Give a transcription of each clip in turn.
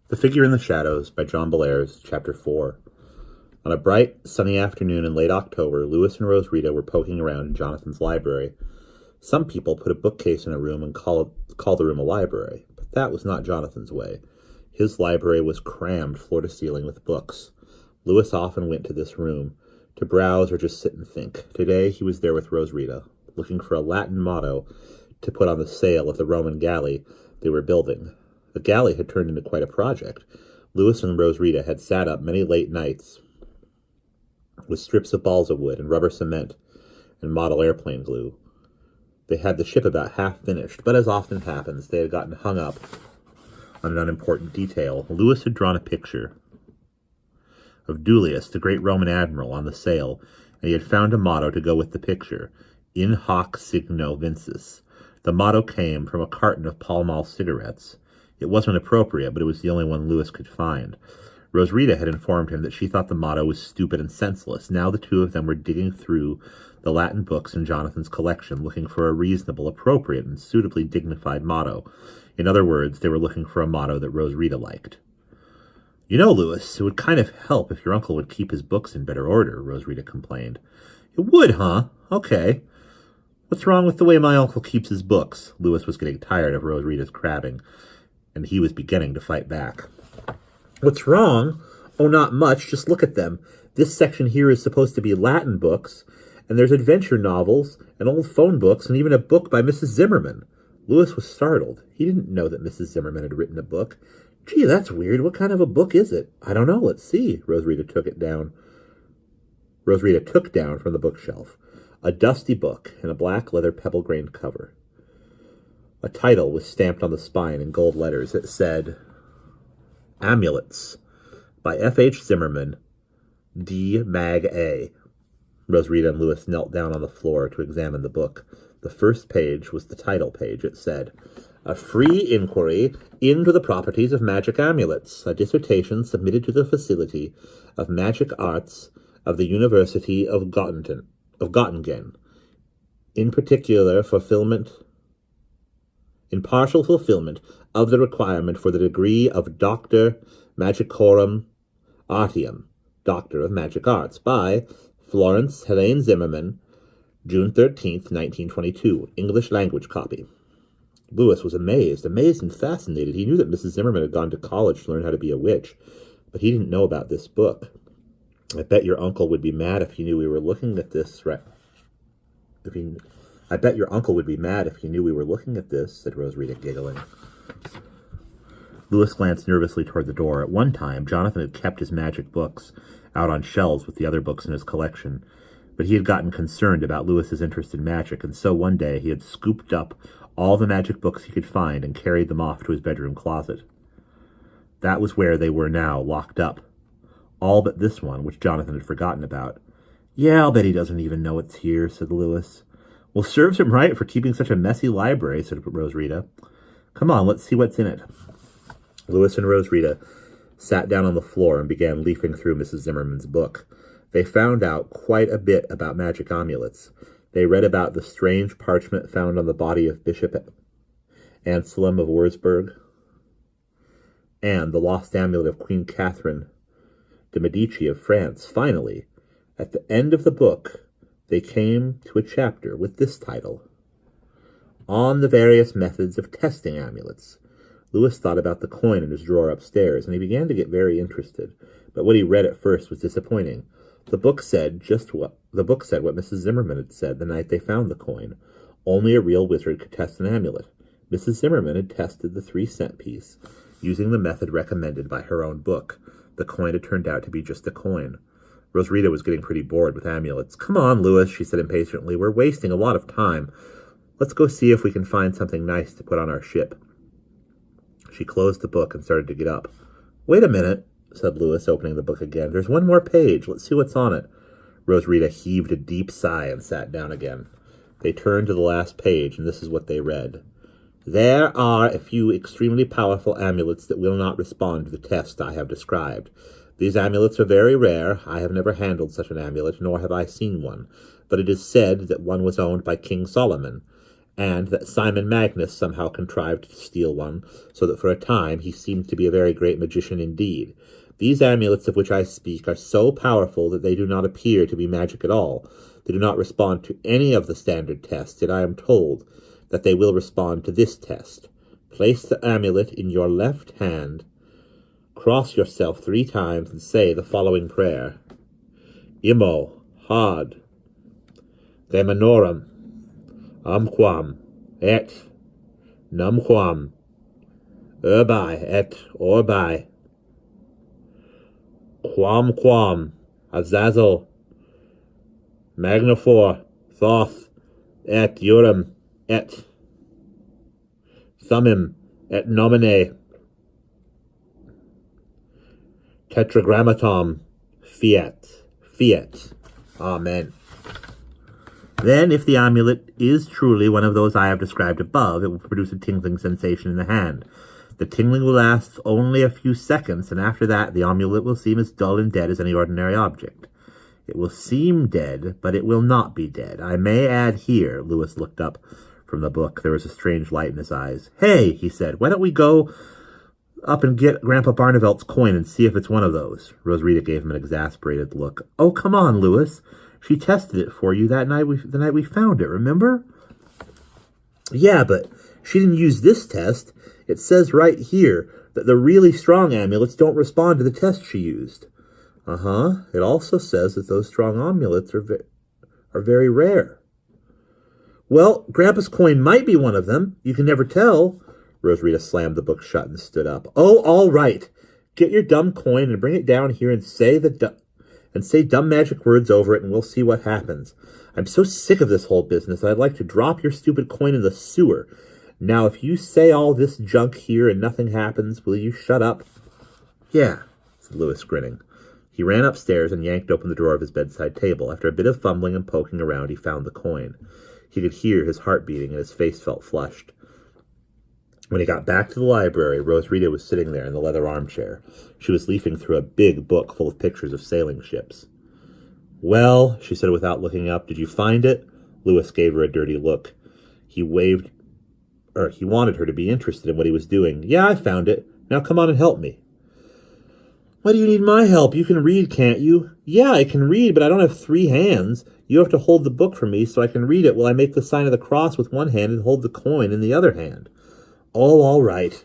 The Figure in the Shadows by John Bellairs, Chapter 4. On a bright, sunny afternoon in late October, Louis and Rosita were poking around in Jonathan's library. Some people put a bookcase in a room and call the room a library, but that was not Jonathan's way. His library was crammed floor to ceiling with books. Louis often went to this room to browse or just sit and think. Today he was there with Rosita, looking for a Latin motto to put on the sail of the Roman galley they were building. The galley had turned into quite a project. Louis and Rosita had sat up many late nights with strips of balsa wood and rubber cement and model airplane glue. They had the ship about half finished, but as often happens, they had gotten hung up on an unimportant detail. Louis had drawn a picture of Duilius, the great Roman admiral, on the sail, and he had found a motto to go with the picture: In hoc signo vinces. The motto came from a carton of Pall Mall cigarettes. It wasn't appropriate, but it was the only one Louis could find. Rosita had informed him that she thought the motto was stupid and senseless. Now the two of them were digging through the Latin books in Jonathan's collection, looking for a reasonable, appropriate, and suitably dignified motto. In other words, they were looking for a motto that Rosita liked. "You know, Louis, it would kind of help if your uncle would keep his books in better order," Rosita complained. "It would, huh? Okay. What's wrong with the way my uncle keeps his books?" Louis was getting tired of Rosita's crabbing, and he was beginning to fight back. "What's wrong? Oh, not much. Just look at them. This section here is supposed to be Latin books, and there's adventure novels and old phone books and even a book by Mrs. Zimmerman." Louis was startled. He didn't know that Mrs. Zimmerman had written a book. "Gee, that's weird. What kind of a book is it?" "I don't know. Let's see." Rosita took down from the bookshelf a dusty book in a black leather pebble-grained cover. A title was stamped on the spine in gold letters. It said, Amulets by F.H. Zimmerman, D. Mag A. Rosita and Louis knelt down on the floor to examine the book. The first page was the title page. It said, A Free Inquiry into the Properties of Magic Amulets, a dissertation submitted to the Faculty of Magic Arts of the University of Göttingen, in partial fulfillment of the requirement for the degree of Doctor Magicorum Artium, Doctor of Magic Arts, by Florence Helene Zimmerman, June 13th, 1922, English language copy. Louis was amazed and fascinated. He knew that Mrs. Zimmerman had gone to college to learn how to be a witch, but he didn't know about this book. "I bet your uncle would be mad if he knew we were looking at this, I bet your uncle would be mad if he knew we were looking at this," said Rosita, giggling. Louis glanced nervously toward the door. At one time, Jonathan had kept his magic books out on shelves with the other books in his collection, but he had gotten concerned about Louis's interest in magic, and so one day he had scooped up all the magic books he could find and carried them off to his bedroom closet. That was where they were now, locked up. All but this one, which Jonathan had forgotten about. "Yeah, I'll bet he doesn't even know it's here," said Louis. "Well, serves him right for keeping such a messy library," said Rosita. "Come on, let's see what's in it." Louis and Rosita sat down on the floor and began leafing through Mrs. Zimmerman's book. They found out quite a bit about magic amulets. They read about the strange parchment found on the body of Bishop Anselm of Wurzburg, and the lost amulet of Queen Catherine de Medici of France. Finally, at the end of the book, they came to a chapter with this title, On the Various Methods of Testing Amulets. Louis thought about the coin in his drawer upstairs, and he began to get very interested. But what he read at first was disappointing. The book said what Mrs. Zimmerman had said the night they found the coin. Only a real wizard could test an amulet. Mrs. Zimmerman had tested the 3-cent piece, using the method recommended by her own book. The coin had turned out to be just a coin. Rosita was getting pretty bored with amulets. "Come on, Louis," she said impatiently. "We're wasting a lot of time. Let's go see if we can find something nice to put on our ship." She closed the book and started to get up. "Wait a minute," said Louis, opening the book again. "There's one more page. Let's see what's on it." Rosita heaved a deep sigh and sat down again. They turned to the last page, and this is what they read. "There are a few extremely powerful amulets that will not respond to the test I have described. These amulets are very rare. I have never handled such an amulet, nor have I seen one, but it is said that one was owned by King Solomon, and that Simon Magnus somehow contrived to steal one, so that for a time he seemed to be a very great magician indeed. These amulets of which I speak are so powerful that they do not appear to be magic at all. They do not respond to any of the standard tests, yet I am told that they will respond to this test. Place the amulet in your left hand, cross yourself 3 times, and say the following prayer. Imo, Had, Demanorum, Amquam, et, Numquam, Urbi, et, Orbi, Quam, Azazel, Magnafor, Thoth, et Urim, et Thummim, et Nomine, Tetragrammaton, Fiat. Amen. Then, if the amulet is truly one of those I have described above, it will produce a tingling sensation in the hand. The tingling will last only a few seconds, and after that the amulet will seem as dull and dead as any ordinary object. It will seem dead, but it will not be dead. I may add here, Lewis looked up from the book. There was a strange light in his eyes. Hey, he said, why don't we go up and get Grandpa Barnevelt's coin and see if it's one of those? Rosrita gave him an exasperated look. Oh, come on, Lewis. She tested it for you that night the night we found it, remember? Yeah, but she didn't use this test. It says right here that the really strong amulets don't respond to the test she used. It also says that those strong amulets are very rare. Well, Grandpa's coin might be one of them. You can never tell. Rosrita slammed the book shut and stood up. Oh, all right. Get your dumb coin and bring it down here and say dumb magic words over it, and we'll see what happens. I'm so sick of this whole business that I'd like to drop your stupid coin in the sewer. Now, if you say all this junk here and nothing happens, will you shut up? Yeah, said Lewis, grinning. He ran upstairs and yanked open the drawer of his bedside table. After a bit of fumbling and poking around, he found the coin. He could hear his heart beating, and his face felt flushed. When he got back to the library, Rosrita was sitting there in the leather armchair. She was leafing through a big book full of pictures of sailing ships. Well, she said without looking up, did you find it? Lewis gave her a dirty look. He wanted her to be interested in what he was doing. Yeah, I found it. Now come on and help me. Why do you need my help? You can read, can't you? Yeah, I can read, but I don't have 3 hands. You have to hold the book for me so I can read it while I make the sign of the cross with one hand and hold the coin in the other hand. Oh, all right.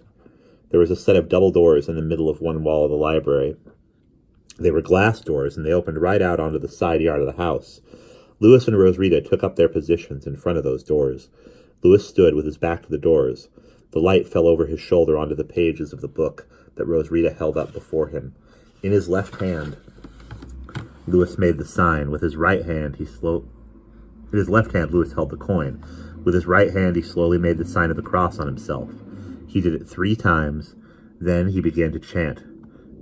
There was a set of double doors in the middle of one wall of the library. They were glass doors, and they opened right out onto the side yard of the house. Lewis and Rosrita took up their positions in front of those doors. Lewis stood with his back to the doors. The light fell over his shoulder onto the pages of the book that Rosrita held up before him. In his left hand, Lewis made the sign. With his right hand, In his left hand, Lewis held the coin. With his right hand, he slowly made the sign of the cross on himself. He did it 3 times. Then he began to chant,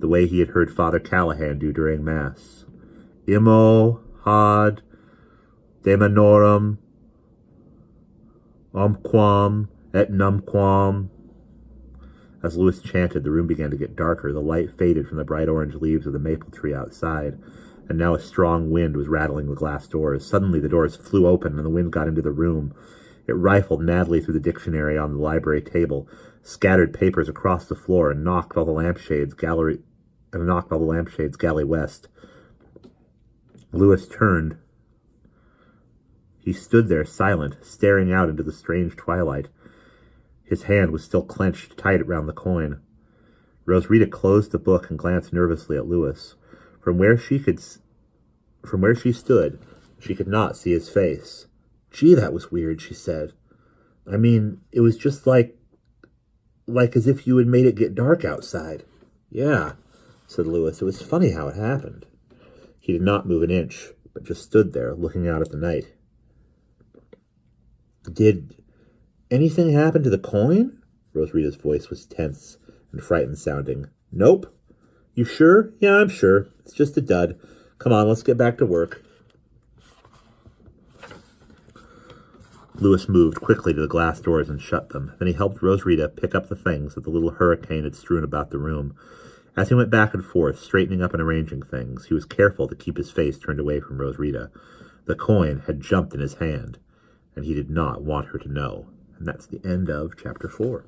the way he had heard Father Callahan do during Mass. Imo, Had, Demanorum, Umquam, et Numquam. As Lewis chanted, the room began to get darker. The light faded from the bright orange leaves of the maple tree outside, and now a strong wind was rattling the glass doors. Suddenly the doors flew open, and the wind got into the room. It rifled madly through the dictionary on the library table, scattered papers across the floor, and knocked all the lampshades galley west. Lewis turned. He stood there silent, staring out into the strange twilight. His hand was still clenched tight around the coin. Rosrita closed the book and glanced nervously at Lewis. From where she stood, she could not see his face. Gee, that was weird, she said. I mean, it was just like as if you had made it get dark outside. Yeah, said Lewis. It was funny how it happened. He did not move an inch, but just stood there, looking out at the night. Did anything happen to the coin? Rosrita's voice was tense and frightened sounding. Nope. You sure? Yeah, I'm sure. It's just a dud. Come on, let's get back to work. Lewis moved quickly to the glass doors and shut them. Then he helped Rosrita pick up the things that the little hurricane had strewn about the room. As he went back and forth, straightening up and arranging things, he was careful to keep his face turned away from Rosrita. The coin had jumped in his hand, and he did not want her to know. And that's the end of chapter 4.